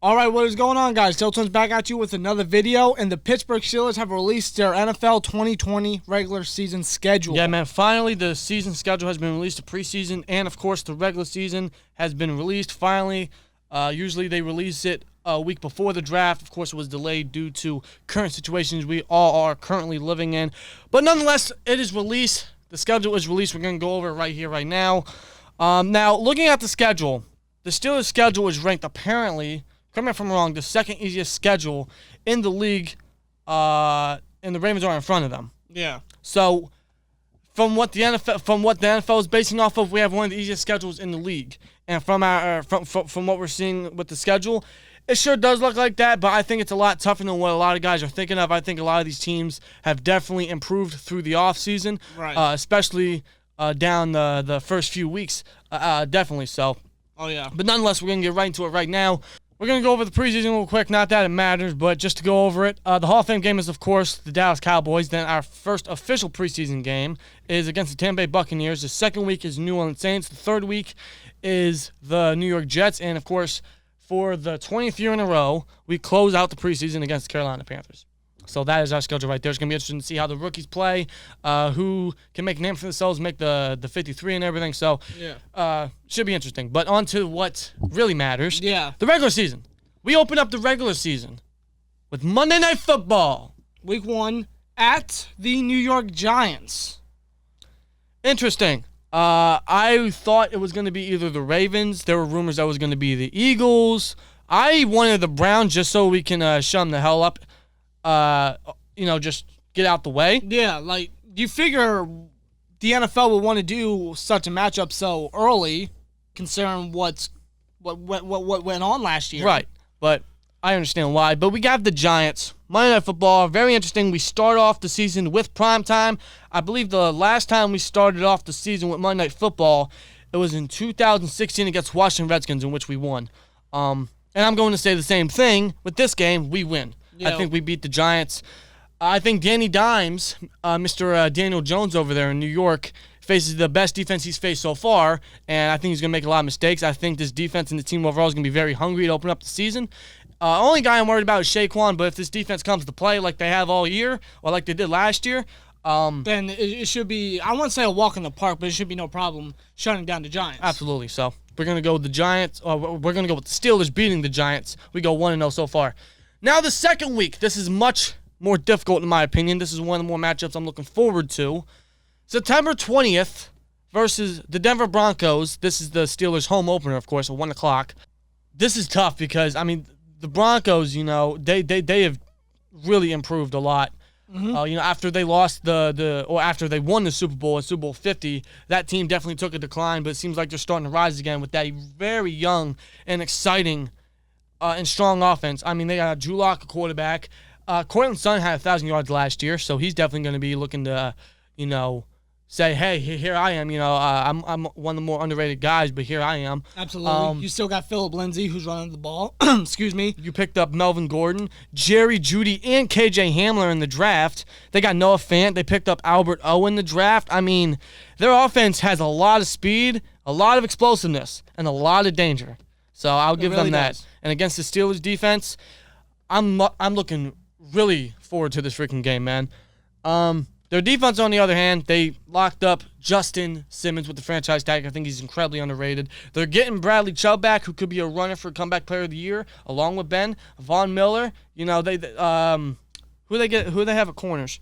All right, what is going on, guys? SteelTwins back at you with another video, and the Pittsburgh Steelers have released their NFL 2020 regular season schedule. Yeah, man, finally the season schedule has been released, the preseason, and, of course, the regular season has been released finally. Usually they release it a week before the draft. Of course, it was delayed due to current situations we all are currently living in. But nonetheless, it is released. The schedule is released. We're going to go over it right here, right now. Now, looking at the schedule, the Steelers' schedule is ranked apparently, correct me if I'm wrong, the second easiest schedule in the league, and the Ravens are in front of them. Yeah. So, from what the NFL is basing off of, we have one of the easiest schedules in the league. And from what we're seeing with the schedule, it sure does look like that, but I think it's a lot tougher than what a lot of guys are thinking of. I think a lot of these teams have definitely improved through the offseason, right. Especially down the first few weeks, definitely so. Oh, yeah. But nonetheless, we're going to get right into it right now. We're going to go over the preseason real quick. Not that it matters, but just to go over it. The Hall of Fame game is, of course, the Dallas Cowboys. Then our first official preseason game is against the Tampa Bay Buccaneers. The second week is New Orleans Saints. The third week is the New York Jets. And, of course, for the 20th year in a row, we close out the preseason against the Carolina Panthers. So that is our schedule right there. It's going to be interesting to see how the rookies play, who can make a name for themselves, make the 53 and everything. So, yeah, should be interesting. But on to what really matters. Yeah. The regular season. We open up the regular season with Monday Night Football. Week 1 at the New York Giants. Interesting. I thought it was going to be either the Ravens. There were rumors that it was going to be the Eagles. I wanted the Browns just so we can shut them the hell up. Just get out the way. Yeah, like, you figure the NFL would want to do such a matchup so early, considering what went on last year. Right, but I understand why. But we got the Giants. Monday Night Football, very interesting. We start off the season with primetime. I believe the last time we started off the season with Monday Night Football, it was in 2016 against Washington Redskins, in which we won. And I'm going to say the same thing. With this game, we win. I think we beat the Giants. I think Danny Dimes, Mr. Daniel Jones over there in New York, faces the best defense he's faced so far, and I think he's going to make a lot of mistakes. I think this defense and the team overall is going to be very hungry to open up the season. Only guy I'm worried about is Shaquan, but if this defense comes to play like they have all year, or like they did last year, then it should be, I wouldn't say a walk in the park, but it should be no problem shutting down the Giants. Absolutely. So we're going to go with the Giants. We're going to go with the Steelers beating the Giants. We go 1-0 so far. Now the second week, this is much more difficult in my opinion. This is one of the more matchups I'm looking forward to. September 20th versus the Denver Broncos. This is the Steelers' home opener, of course, at 1 o'clock. This is tough because, I mean, the Broncos, they have really improved a lot. Mm-hmm. After they lost after they won the Super Bowl at Super Bowl 50, that team definitely took a decline, but it seems like they're starting to rise again with that very young and exciting and strong offense. I mean, they got Drew Lock, a quarterback. Cortland Sutton had 1,000 yards last year, so he's definitely going to be looking to, say, hey, here I am. I'm one of the more underrated guys, but here I am. Absolutely. You still got Phillip Lindsay, who's running the ball. Excuse me. You picked up Melvin Gordon, Jerry Jeudy, and KJ Hamler in the draft. They got Noah Fant. They picked up Albert O in the draft. I mean, their offense has a lot of speed, a lot of explosiveness, and a lot of danger. So I'll give them that. Does. And against the Steelers defense, I'm looking really forward to this freaking game, man. Their defense, on the other hand, they locked up Justin Simmons with the franchise tag. I think he's incredibly underrated. They're getting Bradley Chubb back, who could be a runner for comeback player of the year, along with Ben Von Miller. Who they have at corners?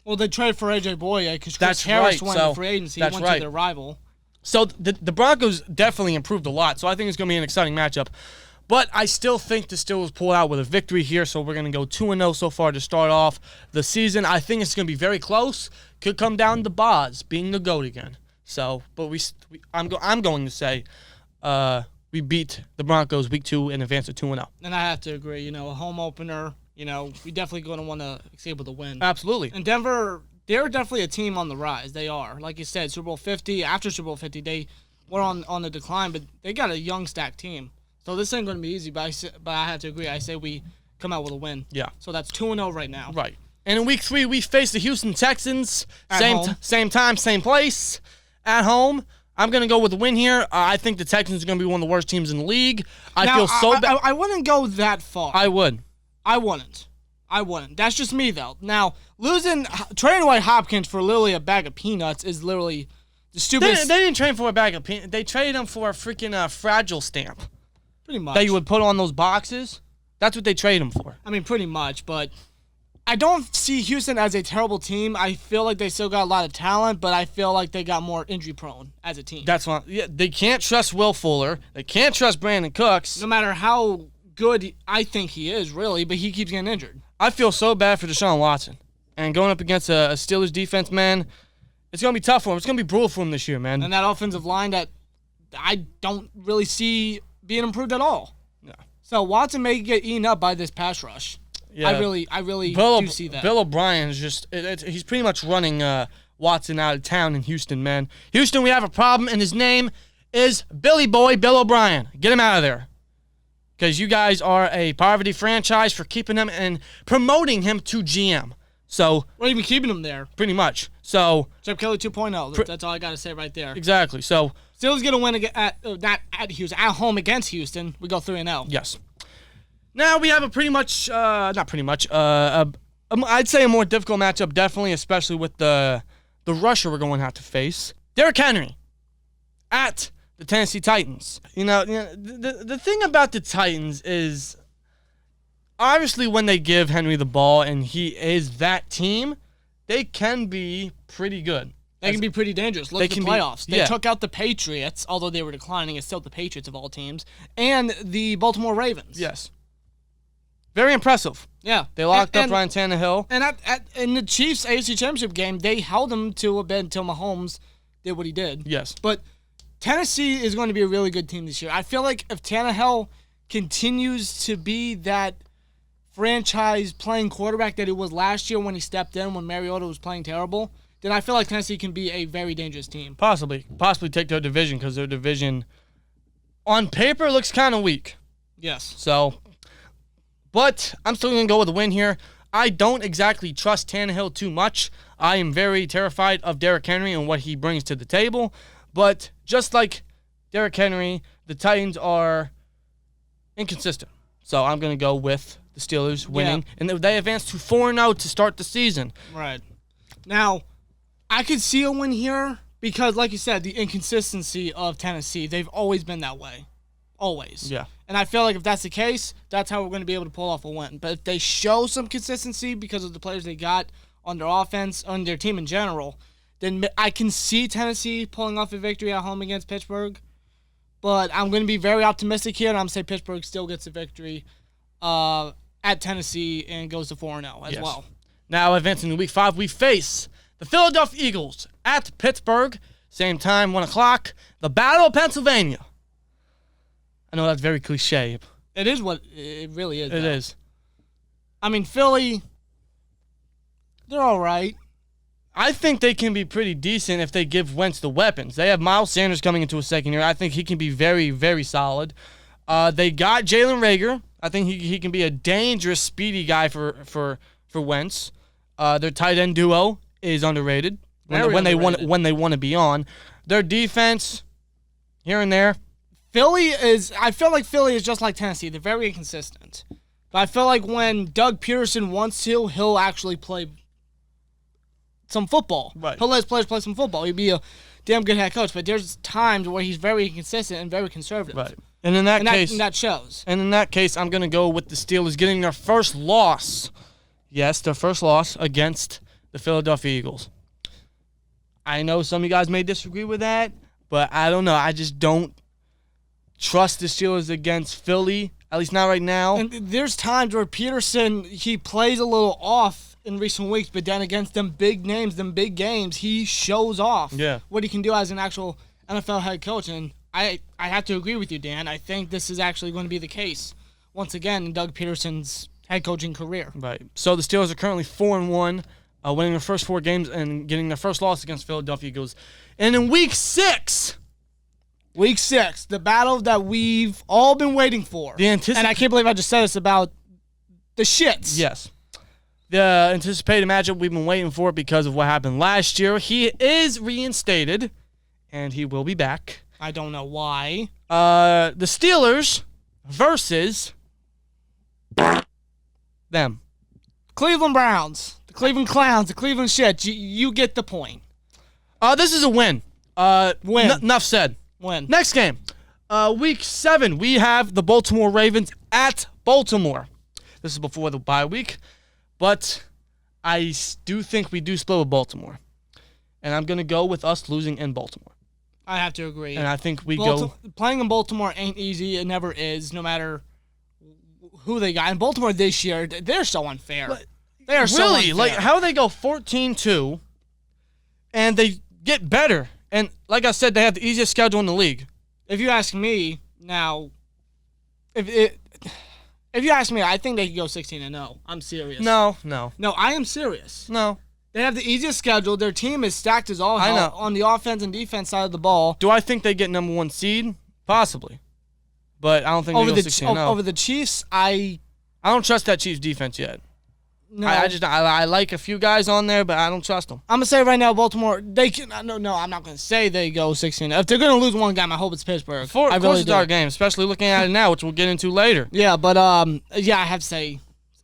Well, they traded for AJ Boye because That's Harris right. went to free agency. That's He went right. to their rival. So the Broncos definitely improved a lot. So I think it's going to be an exciting matchup. But I still think the Steelers pull out with a victory here, so we're going to go 2-0 so far to start off the season. I think it's going to be very close. Could come down to Boz being the GOAT again. So, but I'm going to say we beat the Broncos week 2 and advance to 2-0. And I have to agree. A home opener, we definitely going to want to be able to win. Absolutely. And Denver, they're definitely a team on the rise. They are. Like you said, Super Bowl 50, after Super Bowl 50, they were on the decline, but they got a young, stacked team. So this ain't going to be easy, but I have to agree. I say we come out with a win. Yeah. So that's 2-0 right now. Right. And in week 3, we face the Houston Texans. At home. Same time, same place. At home. I'm going to go with a win here. I think the Texans are going to be one of the worst teams in the league. I feel so bad. I wouldn't go that far. I would. I wouldn't. That's just me, though. Now, trading away Hopkins for literally a bag of peanuts is literally the stupidest. They didn't trade for a bag of peanuts. They traded him for a freaking fragile stamp. Pretty much. That you would put on those boxes. That's what they traded him for. I mean, pretty much, but I don't see Houston as a terrible team. I feel like they still got a lot of talent, but I feel like they got more injury prone as a team. That's why they can't trust Will Fuller. They can't trust Brandon Cooks. No matter how good I think he is, really, but he keeps getting injured. I feel so bad for Deshaun Watson. And going up against a Steelers defense, man, it's going to be tough for him. It's going to be brutal for him this year, man. And that offensive line that I don't really see being improved at all. No. So Watson may get eaten up by this pass rush. Yeah. I really do see that. Bill O'Brien is just he's pretty much running Watson out of town in Houston, man. Houston, we have a problem, and his name is Billy Boy Bill O'Brien. Get him out of there. Because you guys are a poverty franchise for keeping him and promoting him to GM. So we're even keeping him there. Pretty much. So Chip Kelly 2.0. That's all I got to say right there. Exactly. So Steelers going to win at Houston, at home against Houston. We go 3-0. Yes. Now we have a pretty much, I'd say a more difficult matchup, definitely, especially with the rusher we're going to have to face. Derrick Henry at the Tennessee Titans. The thing about the Titans is, obviously, when they give Henry the ball and he is that team, they can be pretty good. They can be pretty dangerous. Look at the playoffs. They took out the Patriots, although they were declining. It's still the Patriots of all teams, and the Baltimore Ravens. Yes. Very impressive. Yeah. They locked up Ryan Tannehill. And in the Chiefs' AFC Championship game, they held him to a bit until Mahomes did what he did. Yes. But Tennessee is going to be a really good team this year. I feel like if Tannehill continues to be that franchise playing quarterback that he was last year when he stepped in when Mariota was playing terrible, then I feel like Tennessee can be a very dangerous team. Possibly take their division, because their division on paper looks kind of weak. Yes. So, but I'm still going to go with a win here. I don't exactly trust Tannehill too much. I am very terrified of Derrick Henry and what he brings to the table. But just like Derrick Henry, the Titans are inconsistent. So I'm going to go with the Steelers winning. Yeah. And they advanced to 4-0 to start the season. Right. Now, I could see a win here because, like you said, the inconsistency of Tennessee, they've always been that way. Always. Yeah. And I feel like if that's the case, that's how we're going to be able to pull off a win. But if they show some consistency because of the players they got on their offense, on their team in general, then I can see Tennessee pulling off a victory at home against Pittsburgh. But I'm going to be very optimistic here, and I'm going to say Pittsburgh still gets a victory at Tennessee and goes to 4-0 as well. Now, advancing to Week 5, we face the Philadelphia Eagles at Pittsburgh. Same time, 1 o'clock. The Battle of Pennsylvania. I know that's very cliche. It is what it really is. It is. I mean, Philly, they're all right. I think they can be pretty decent if they give Wentz the weapons. They have Miles Sanders coming into a second year. I think he can be very, very solid. They got Jalen Reagor. I think he can be a dangerous, speedy guy for Wentz. Their tight end duo is underrated when they want to be on. Their defense, here and there. I feel like Philly is just like Tennessee. They're very inconsistent. But I feel like when Doug Peterson wants to, he'll actually play some football. Right. He'll let his players play some football. He'll be a damn good head coach. But there's times where he's very inconsistent and very conservative. Right. And in that case, that shows. And in that case, I'm going to go with the Steelers getting their first loss. Yes, their first loss against the Philadelphia Eagles. I know some of you guys may disagree with that, but I don't know. I just don't trust the Steelers against Philly, at least not right now. And there's times where Peterson, he plays a little off in recent weeks, but then against them big names, them big games, he shows off what he can do as an actual NFL head coach. And I have to agree with you, Dan. I think this is actually going to be the case once again in Doug Peterson's head coaching career. Right. So the Steelers are currently 4-1, winning their first 4 games and getting their first loss against Philadelphia Eagles. And in Week 6, the battle that we've all been waiting for. And I can't believe I just said this about the shits. Yes. The anticipated matchup we've been waiting for because of what happened last year. He is reinstated, and he will be back. I don't know why. The Steelers versus them. Cleveland Browns. The Cleveland Clowns. The Cleveland shit. You get the point. This is a win. Win. Enough said. Win. Next game. Week 7, we have the Baltimore Ravens at Baltimore. This is before the bye week, but I do think we do split with Baltimore. And I'm going to go with us losing in Baltimore. I have to agree. And I think we go... Playing in Baltimore ain't easy. It never is, no matter who they got. And Baltimore this year, they're so unfair. They are so unfair. Like, how they go 14-2, and they get better. And like I said, they have the easiest schedule in the league. If you ask me, now, if you ask me, I think they could go 16-0. I'm serious. No, I am serious. No. They have the easiest schedule. Their team is stacked as all hell I know. on the offense and defense side of the ball. Do I think they get number 1 seed? Possibly. But I don't think they go 16-0. Over the Chiefs, I don't trust that Chiefs defense yet. No. I like a few guys on there, but I don't trust them. I'm going to say right now, Baltimore, they can. No, I'm not going to say they go 16. If they're going to lose one game, I hope it's Pittsburgh. Of course it's our game, especially looking at it now, which we'll get into later. Yeah, but I have to say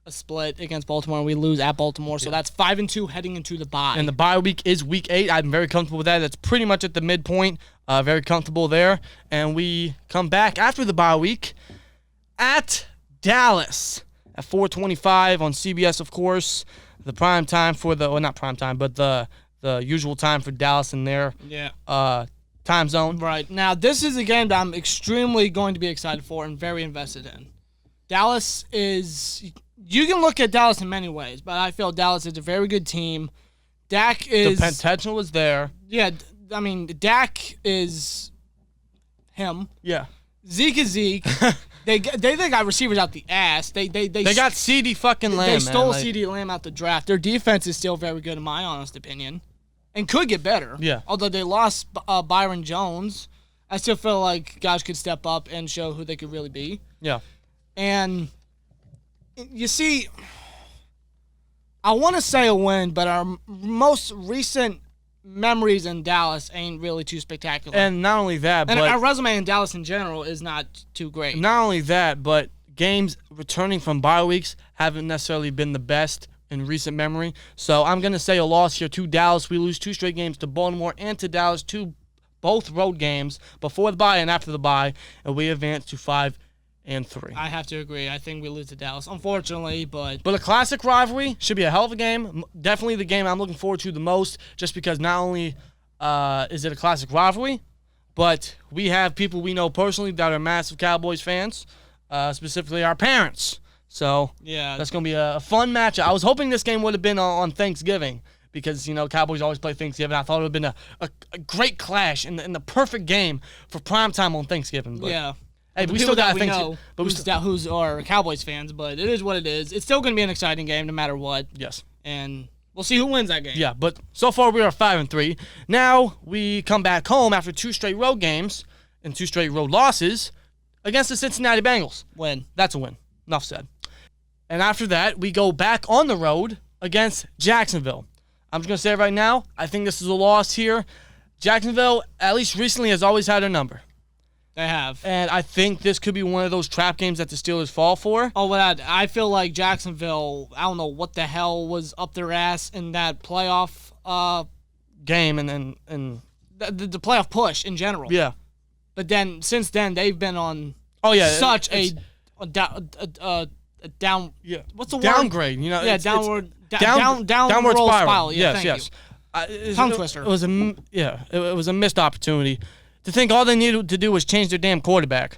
a split against Baltimore, and we lose at Baltimore, so that's 5-2 heading into the bye. And the bye week is week 8. I'm very comfortable with that. That's pretty much at the midpoint. Very comfortable there. And we come back after the bye week at Dallas at 4:25 on CBS, of course. The prime time for the, well, not prime time, but the usual time for Dallas in their time zone. Right. Now, this is a game that I'm extremely going to be excited for and very invested in. Dallas is, you can look at Dallas in many ways, but I feel Dallas is a very good team. Dak is... The potential is there. Yeah, I mean, Dak is him. Yeah. Zeke is Zeke. They got receivers out the ass. They got CD fucking Lamb. They stole CD Lamb out the draft. Their defense is still very good, in my honest opinion, and could get better. Yeah. Although they lost Byron Jones, I still feel like guys could step up and show who they could really be. Yeah. And you see, I want to say a win, but our most recent memories in Dallas ain't really too spectacular. And not only that, and but our resume in Dallas in general is not too great. Not only that, but games returning from bye weeks haven't necessarily been the best in recent memory. So I'm going to say a loss here to Dallas. We lose 2 straight games to Baltimore and to Dallas, both road games before the bye and after the bye, and we advance to 5-3. I have to agree. I think we lose to Dallas, unfortunately, but a classic rivalry should be a hell of a game. Definitely the game I'm looking forward to the most, just because not only is it a classic rivalry, but we have people we know personally that are massive Cowboys fans, specifically our parents. So yeah, that's going to be a fun matchup. I was hoping this game would have been on Thanksgiving because, Cowboys always play Thanksgiving. I thought it would have been a great clash and the perfect game for primetime on Thanksgiving. But yeah. Hey, we still got to think. But who's are Cowboys fans, but it is what it is. It's still going to be an exciting game no matter what. Yes. And we'll see who wins that game. Yeah, but so far we are 5-3. Now we come back home after 2 straight road games and 2 straight road losses against the Cincinnati Bengals. Win. That's a win. Enough said. And after that, we go back on the road against Jacksonville. I'm just going to say it right now. I think this is a loss here. Jacksonville, at least recently, has always had a number. They have. And I think this could be one of those trap games that the Steelers fall for. Oh, but I feel like Jacksonville, I don't know what the hell was up their ass in that playoff game and the playoff push in general. Yeah. But then, since then, they've been on such a down. Yeah. What's the word? Downgrade. Yeah, downward spiral. Yeah, yes. Tongue twister. It was a missed opportunity. To think all they needed to do was change their damn quarterback.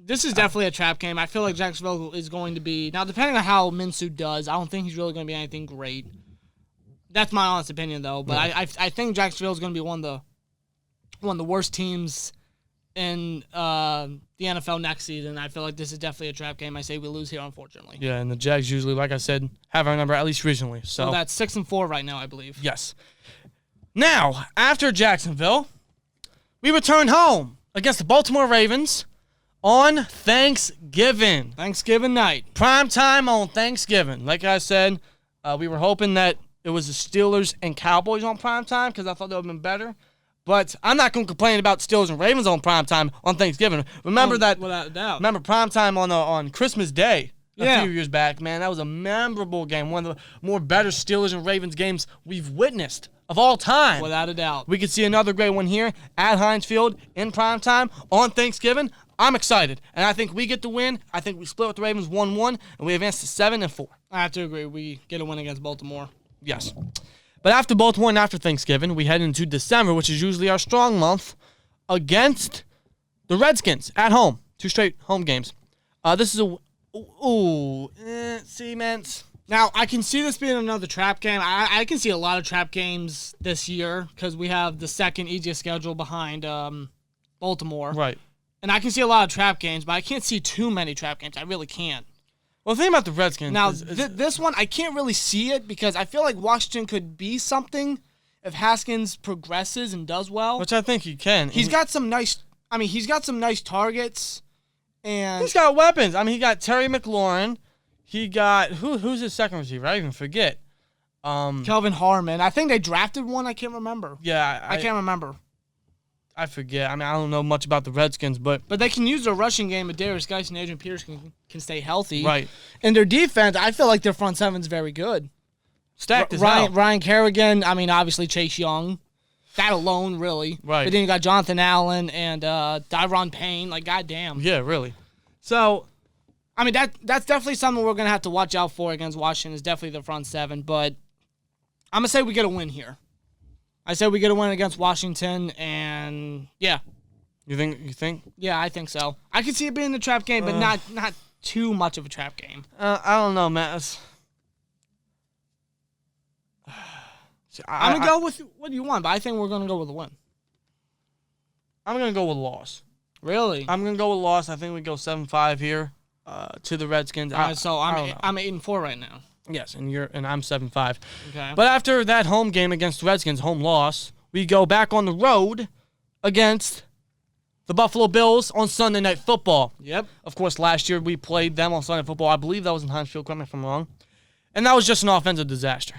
This is definitely a trap game. I feel like Jacksonville is going to be... Now, depending on how Minshew does, I don't think he's really going to be anything great. That's my honest opinion, though. But I think Jacksonville is going to be one of the worst teams in the NFL next season. I feel like this is definitely a trap game. I say we lose here, unfortunately. Yeah, and the Jags usually, like I said, have our number at least recently. So that's 6-4 right now, I believe. Yes. Now, after Jacksonville... we return home against the Baltimore Ravens on Thanksgiving. Thanksgiving night. Prime time on Thanksgiving. Like I said, we were hoping that it was the Steelers and Cowboys on prime time because I thought that would have been better. But I'm not going to complain about Steelers and Ravens on primetime on Thanksgiving. Remember without a doubt. Remember primetime on Christmas Day a few years back, man. That was a memorable game. One of the more better Steelers and Ravens games we've witnessed of all time. Without a doubt. We could see another great one here at Heinz Field in primetime on Thanksgiving. I'm excited, and I think we get the win. I think we split with the Ravens 1-1, and we advance to 7-4. I have to agree. We get a win against Baltimore. Yes. But after Baltimore and after Thanksgiving, we head into December, which is usually our strong month, against the Redskins at home. 2 straight home games. This is see, man. Now, I can see this being another trap game. I can see a lot of trap games this year because we have the second easiest schedule behind Baltimore. Right. And I can see a lot of trap games, but I can't see too many trap games. I really can't. Well, the thing about the Redskins now, is this one, I can't really see it because I feel like Washington could be something if Haskins progresses and does well. Which I think he can. He's got some nice targets. And he's got weapons. I mean, he got Terry McLaurin. He got who's his second receiver? I even forget. Kelvin Harmon. I think they drafted one. I can't remember. Yeah, I can't remember. I forget. I mean, I don't know much about the Redskins, but they can use their rushing game. But Darius Geis and Adrian Peterson can stay healthy. Right. And their defense, I feel like their front seven's very good. Stacked as hell. Ryan Kerrigan. I mean, obviously Chase Young. That alone, really. Right. But then you got Jonathan Allen and Dyron Payne. Like, goddamn. Yeah, really. So, I mean, that's definitely something we're gonna have to watch out for against Washington. Is definitely the front seven. But I'm gonna say we get a win here. I said we get a win against Washington, and yeah. You think? Yeah, I think so. I could see it being a trap game, but not too much of a trap game. I don't know, man. I'm going to go with what you want, but I think we're going to go with a win. I'm going to go with a loss. Really? I'm going to go with a loss. I think we go 7-5 here to the Redskins. So I'm 8-4 right now. Yes, and I'm 7-5. Okay. But after that home game against the Redskins, home loss, we go back on the road against the Buffalo Bills on Sunday Night Football. Yep. Of course, last year we played them on Sunday Night Football. I believe that was in Heinz Field, correct me if I'm wrong. And that was just an offensive disaster.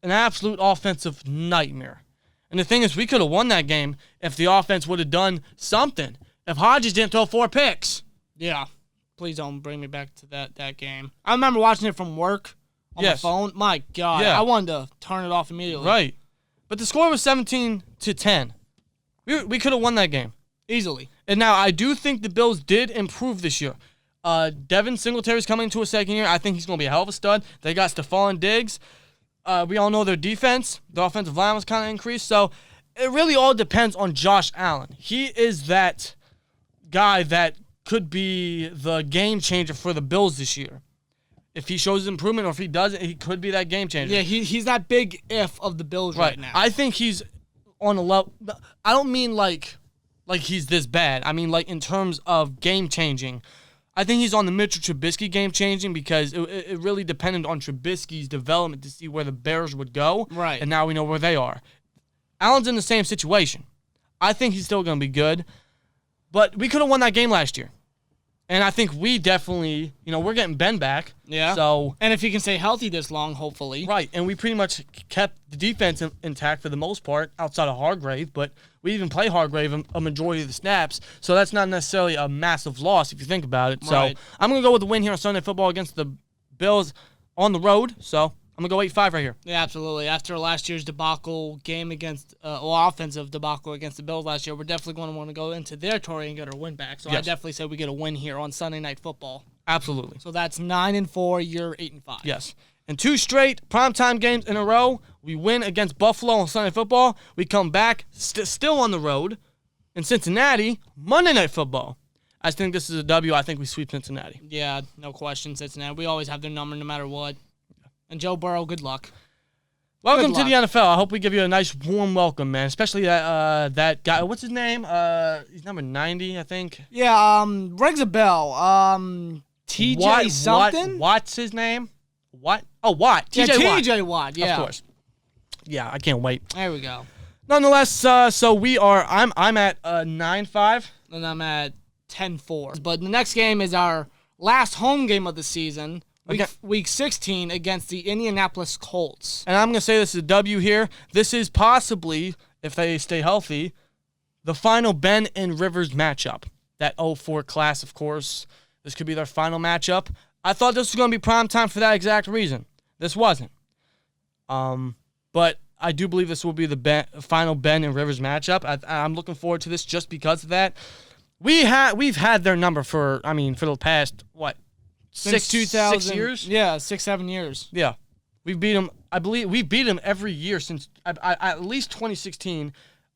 An absolute offensive nightmare. And the thing is, we could have won that game if the offense would have done something. If Hodges didn't throw 4 picks. Yeah. Please don't bring me back to that game. I remember watching it from work on my phone. My God. Yeah. I wanted to turn it off immediately. Right. But the score was 17-10. We could have won that game. Easily. And now I do think the Bills did improve this year. Devin Singletary's coming into a second year. I think he's going to be a hell of a stud. They got Stephon Diggs. We all know their defense. The offensive line was kind of increased. So it really all depends on Josh Allen. He is that guy that could be the game changer for the Bills this year. If he shows improvement or if he doesn't, he could be that game changer. Yeah, he's that big if of the Bills right now. I think he's on a level. I don't mean like he's this bad. I mean like in terms of game changing. I think he's on the Mitchell Trubisky game changing because it really depended on Trubisky's development to see where the Bears would go. Right. And now we know where they are. Allen's in the same situation. I think he's still going to be good. But we could have won that game last year. And I think we definitely, we're getting Ben back. Yeah. So, and if he can stay healthy this long, hopefully. Right. And we pretty much kept the defense intact for the most part outside of Hargrave. But we even play Hargrave a majority of the snaps. So that's not necessarily a massive loss if you think about it. Right. So I'm going to go with the win here on Sunday Football against the Bills on the road. So I'm going to go 8-5 right here. Yeah, absolutely. After last year's debacle game against, offensive debacle against the Bills last year, we're definitely going to want to go into their territory and get our win back. So yes. I definitely say we get a win here on Sunday Night Football. Absolutely. So that's 9-4. You're 8-5. Yes. And 2 straight primetime games in a row. We win against Buffalo on Sunday Football. We come back still on the road in Cincinnati, Monday Night Football. I think this is a W. I think we sweep Cincinnati. Yeah, no question, Cincinnati. We always have their number no matter what. And Joe Burrow, good luck. Welcome to the NFL. I hope we give you a nice, warm welcome, man. Especially that guy. What's his name? He's number 90, I think. Yeah, rings a bell. TJ something? What's his name? What? Oh, Watt. TJ Watt, yeah. Of course. Yeah, I can't wait. There we go. Nonetheless, so we are. I'm at 9-5. And I'm at 10-4. But the next game is our last home game of the season. Week 16 against the Indianapolis Colts. And I'm going to say this is a W here. This is possibly, if they stay healthy, the final Ben and Rivers matchup. That 04 class, of course. This could be their final matchup. I thought this was going to be prime time for that exact reason. This wasn't. But I do believe this will be the final Ben and Rivers matchup. I'm looking forward to this just because of that. We've had their number for the past, Since 6 years? Yeah, 6-7 years. Yeah. We beat them. I believe we beat them every year since at least 2016.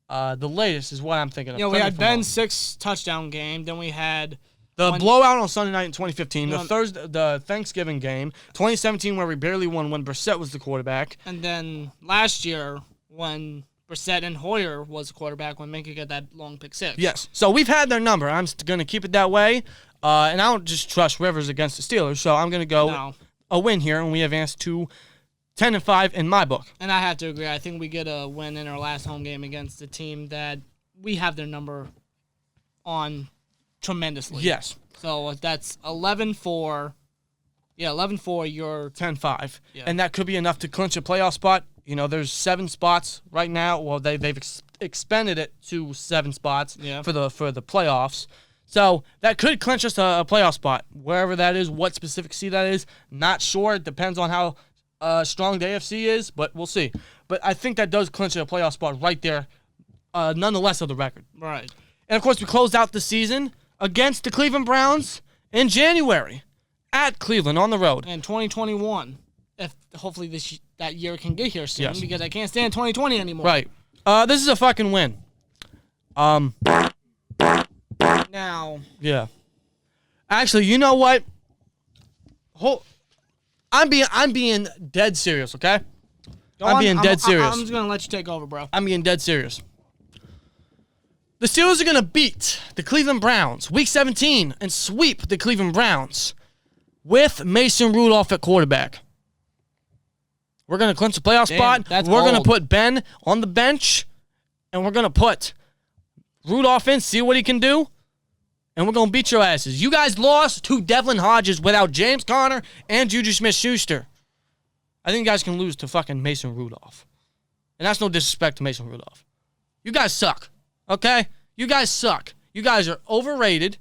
The latest is what I'm thinking of. Yeah, we had Ben's 6 touchdown game. Then we had the blowout on Sunday night in 2015. The Thanksgiving game, 2017, where we barely won when Brissett was the quarterback. And then last year when Brissett and Hoyer was the quarterback when Minka got that long pick 6. Yes. So we've had their number. I'm going to keep it that way. And I don't just trust Rivers against the Steelers. So I'm going to go a win here, and we advance to 10-5 in my book. And I have to agree. I think we get a win in our last home game against a team that we have their number on tremendously. Yes. So that's 11-4. Yeah, 11-4. You're 10-5. Yeah. And that could be enough to clinch a playoff spot. You know, there's 7 spots right now. Well, they've expanded it to 7 spots for the playoffs. So that could clinch us a playoff spot. Wherever that is, what specific seed that is, not sure. It depends on how strong the AFC is, but we'll see. But I think that does clinch a playoff spot right there, nonetheless of the record. right. And, of course, we closed out the season against the Cleveland Browns in January at Cleveland on the road. And 2021, if hopefully that year can get here soon, because I can't stand 2020 anymore. Right. This is a fucking win. Now. Yeah. Actually, you know what? I'm being dead serious, okay? I'm being dead serious. I'm just going to let you take over, bro. I'm being dead serious. The Steelers are going to beat the Cleveland Browns Week 17 and sweep the Cleveland Browns with Mason Rudolph at quarterback. We're going to clinch the playoff spot. We're going to put Ben on the bench, and we're going to put Rudolph in, see what he can do, and we're going to beat your asses. You guys lost to Devlin Hodges without James Conner and Juju Smith-Schuster. I think you guys can lose to fucking Mason Rudolph. And that's no disrespect to Mason Rudolph. You guys suck, okay? You guys suck. You guys are overrated.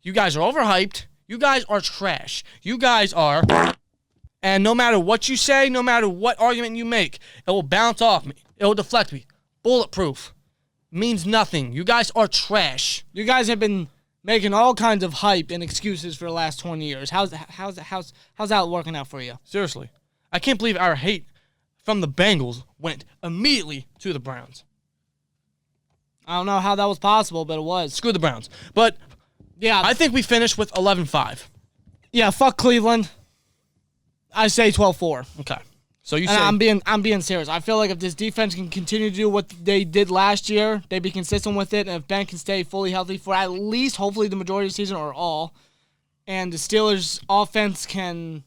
You guys are overhyped. You guys are trash. You guys are... And no matter what you say, no matter what argument you make, it will bounce off me. It will deflect me. Bulletproof. Means nothing. You guys are trash. You guys have been making all kinds of hype and excuses for the last 20 years. How's that working out for you? Seriously. I can't believe our hate from the Bengals went immediately to the Browns. I don't know how that was possible, but it was. Screw the Browns. But yeah, I think we finished with 11-5. Yeah, fuck Cleveland. I say 12-4. Okay. So you say I'm being serious. I feel like if this defense can continue to do what they did last year, they be consistent with it, and if Ben can stay fully healthy for at least hopefully the majority of the season or all, and the Steelers offense can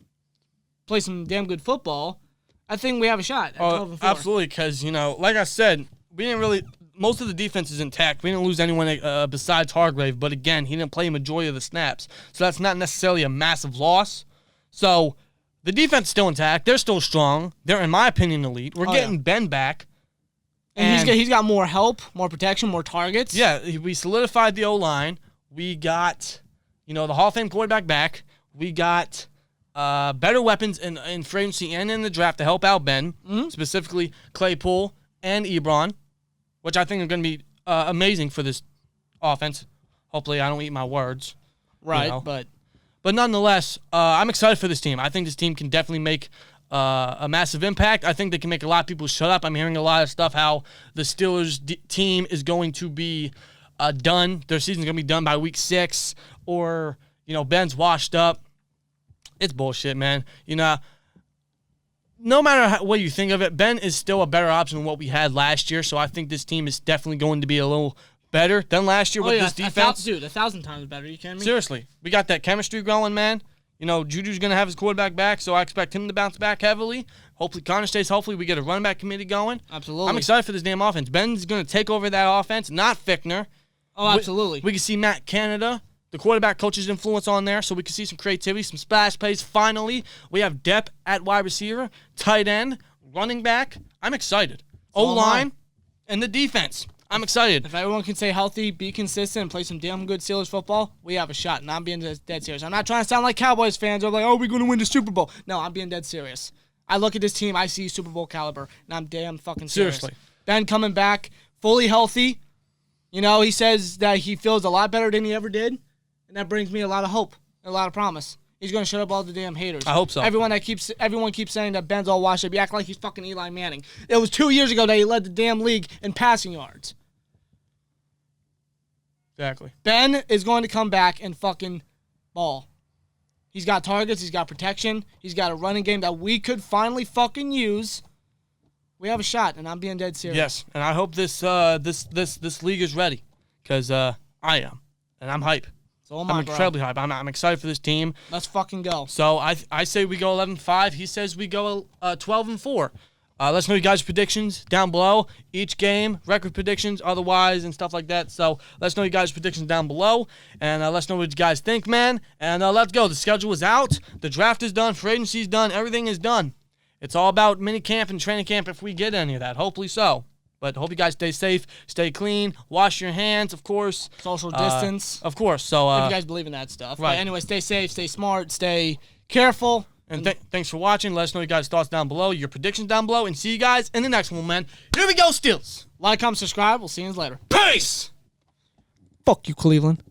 play some damn good football, I think we have a shot at 12-4. Absolutely, because, like I said, we didn't really – most of the defense is intact. We didn't lose anyone besides Hargrave, but again, he didn't play a majority of the snaps. So that's not necessarily a massive loss. So – the defense is still intact. They're still strong. They're, in my opinion, elite. We're getting Ben back. And he's got more help, more protection, more targets. Yeah, we solidified the O-line. We got, the Hall of Fame quarterback back. We got better weapons in free agency and in the draft to help out Ben, specifically Claypool and Ebron, which I think are going to be amazing for this offense. Hopefully I don't eat my words. Right, But nonetheless, I'm excited for this team. I think this team can definitely make a massive impact. I think they can make a lot of people shut up. I'm hearing a lot of stuff how the Steelers team is going to be done. Their season's going to be done by week 6, or, Ben's washed up. It's bullshit, man. No matter what you think of it, Ben is still a better option than what we had last year, so I think this team is definitely going to be a little better than last year with this defense. Dude, 1,000 times better. You kidding me? Seriously. We got that chemistry going, man. Juju's going to have his quarterback back, so I expect him to bounce back heavily. Hopefully Connor stays healthy. We get a running back committee going. Absolutely. I'm excited for this damn offense. Ben's going to take over that offense, not Fickner. Oh, absolutely. We can see Matt Canada, the quarterback coach's influence on there, so we can see some creativity, some splash plays. Finally, we have depth at wide receiver, tight end, running back. I'm excited. O-line and the defense. I'm excited. If everyone can stay healthy, be consistent, and play some damn good Steelers football, we have a shot. And I'm being dead serious. I'm not trying to sound like Cowboys fans. They're like, oh, we're going to win the Super Bowl. No, I'm being dead serious. I look at this team, I see Super Bowl caliber, and I'm damn fucking serious. Seriously. Ben coming back, fully healthy. You know, he says that he feels a lot better than he ever did, and that brings me a lot of hope, and a lot of promise. He's going to shut up all the damn haters. I hope so. Everyone keeps saying that Ben's all washed up. You act like he's fucking Eli Manning. It was 2 years ago that he led the damn league in passing yards. Exactly. Ben is going to come back and fucking ball. He's got targets. He's got protection. He's got a running game that we could finally fucking use. We have a shot, and I'm being dead serious. Yes, and I hope this league is ready, because I am, and I'm hype. So I'm incredibly hype. I'm excited for this team. Let's fucking go. So I say we go 11-5. He says we go 12-4. Let us know your guys' predictions down below. Each game, record predictions, otherwise, and stuff like that. So let us know your guys' predictions down below. And let us know what you guys think, man. And let's go. The schedule is out. The draft is done. Free agency is done. Everything is done. It's all about mini camp and training camp if we get any of that. Hopefully so. But hope you guys stay safe, stay clean, wash your hands, of course. Social distance. Of course. So if you guys believe in that stuff. Right. But anyway, stay safe, stay smart, stay careful. And thanks for watching. Let us know your guys' thoughts down below, your predictions down below, and see you guys in the next one, man. Here we go, Steelers. Like, comment, subscribe. We'll see you later. Peace! Fuck you, Cleveland.